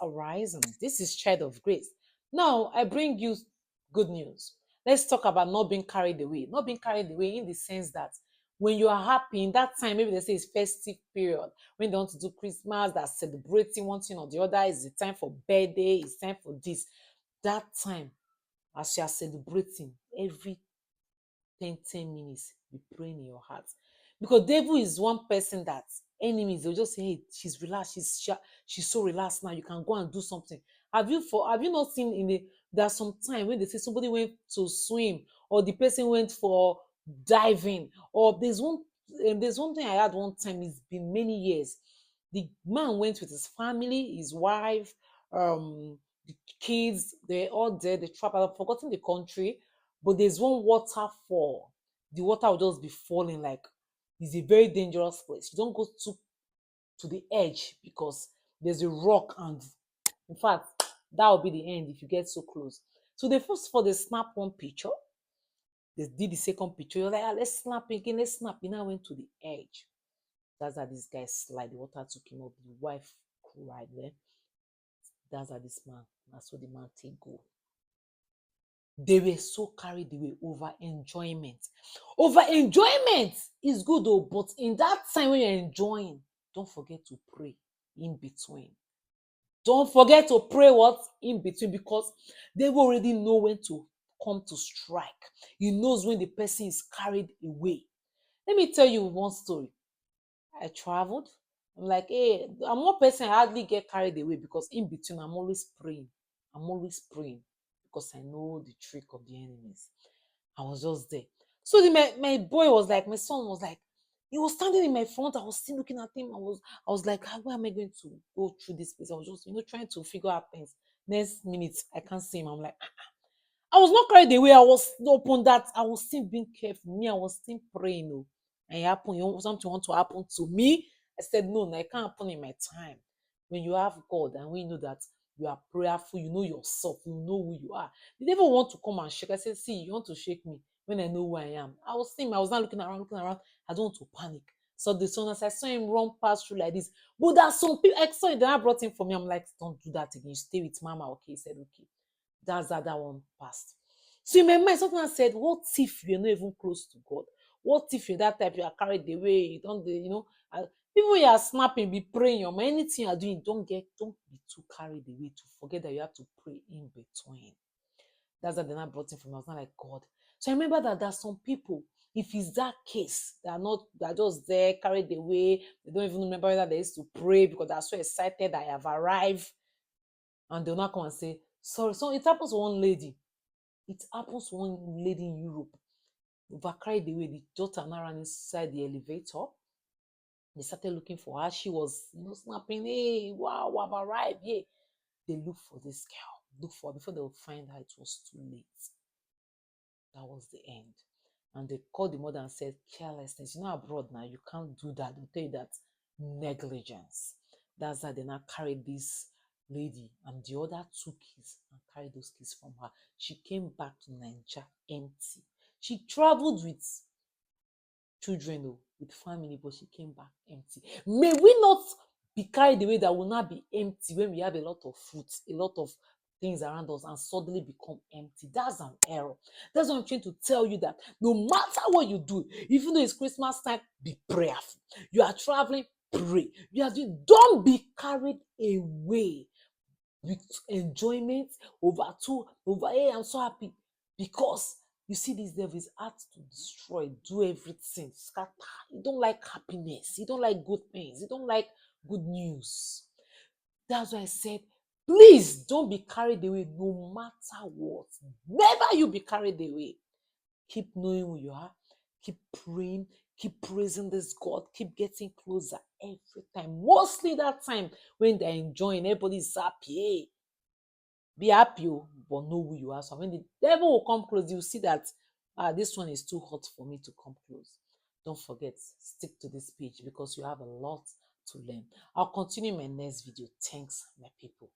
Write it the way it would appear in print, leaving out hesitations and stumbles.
Arise, and this is Child of Grace. Now, I bring you good news. Let's talk about not being carried away. Not being carried away in the sense that when you are happy in that time, maybe they say it's festive period, when they want to do Christmas, they're celebrating one thing or the other, it's the time for birthday, it's time for this. That time, as you are celebrating, every 10 minutes, be praying in your heart. Because devil is one person that enemies, they'll just say, hey, she's relaxed, she's so relaxed now, you can go and do something. Have you not seen there's some time when they say somebody went to swim, or the person went for diving, or there's one thing I had one time, it's been many years. The man went with his family, his wife, the kids, they're all there, they travel, I've forgotten the country, but there's one waterfall. The water will just be falling, like it's a very dangerous place. You don't go to the edge because there's a rock, and in fact, that will be the end if you get so close. So they first of all they snap one picture, they did the second picture. You're like, ah, let's snap again, let's snap. He now went to the edge. That's how this guy slide. The water took him up. The wife cried there. That's how this man. That's what the man take go. They were so carried away over enjoyment. Over enjoyment is good though, but in that time when you're enjoying, don't forget to pray in between. Don't forget to pray what? In between, because they already know when to come to strike. He knows when the person is carried away. Let me tell you one story. I traveled. I'm like, hey, I'm one person I hardly get carried away because in between I'm always praying. I'm always praying because I know the trick of the enemies. I was just there. So my boy was like, my son was like, he was standing in my front. I was still looking at him. I was like, how am I going to go through this place? I was just, trying to figure out things. Next minute, I can't see him. I'm like, I was not carried away. I was open that I was still being careful. Me, I was still praying. Oh, and it happened. Something want to happen to me. I said, no, it can't happen in my time. When you have God and we know that you are prayerful, you know yourself, you know who you are. The devil want to come and shake. I said, see, you want to shake me when I know who I am. I was seeing, I was not looking around. I don't want to panic. So the son, as I saw him run past through like this, but there's some people, I saw it, then I brought him for me. I'm like, don't do that again. You stay with mama. Okay, he said, okay. That's how that one passed. So in my mind, something I said, what if you're not even close to God? What if you're that type, you are carried away, you don't, even when you are snapping, be praying, or anything you're doing, don't be too carried away to forget that you have to pray in between. That's what then I brought in from. I was not like God. So I remember that there's some people, if it's that case, they're just there, carried away, they don't even remember whether they used to pray because they're so excited that I have arrived. And they'll not come and say, sorry. So it happens to one lady. It happens to one lady in Europe. Over carried away, the daughter now ran inside the elevator. They started looking for her. She was, snapping, hey, wow, I've arrived. Yeah. They look for this girl. Look for her. Before they would find her, it was too late. That was the end. And they called the mother and said, carelessness. Abroad now, you can't do that. They'll tell you that negligence. That's how they now carried this lady and the other two kids and carried those kids from her. She came back to Nigeria empty. She traveled with children, with family, but she came back empty. May we not be carried away that will not be empty when we have a lot of fruits, a lot of things around us, and suddenly become empty. That's an error. That's what I'm trying to tell you, that no matter what you do, even though it's Christmas time, be prayerful. You are traveling, pray. You are doing, don't be carried away with enjoyment over, hey, I'm so happy. Because you see, this devil is out to destroy, do everything, scatter. You don't like happiness. You don't like good things. You don't like good news. That's why I said, please don't be carried away no matter what. Never you be carried away. Keep knowing who you are. Keep praying. Keep praising this God. Keep getting closer every time. Mostly that time when they're enjoying, everybody's happy. Hey, be happy, but know who you are. So when the devil will come close, you see that this one is too hot for me to come close. Don't forget, stick to this page because you have a lot to learn. I'll continue in my next video. Thanks, my people.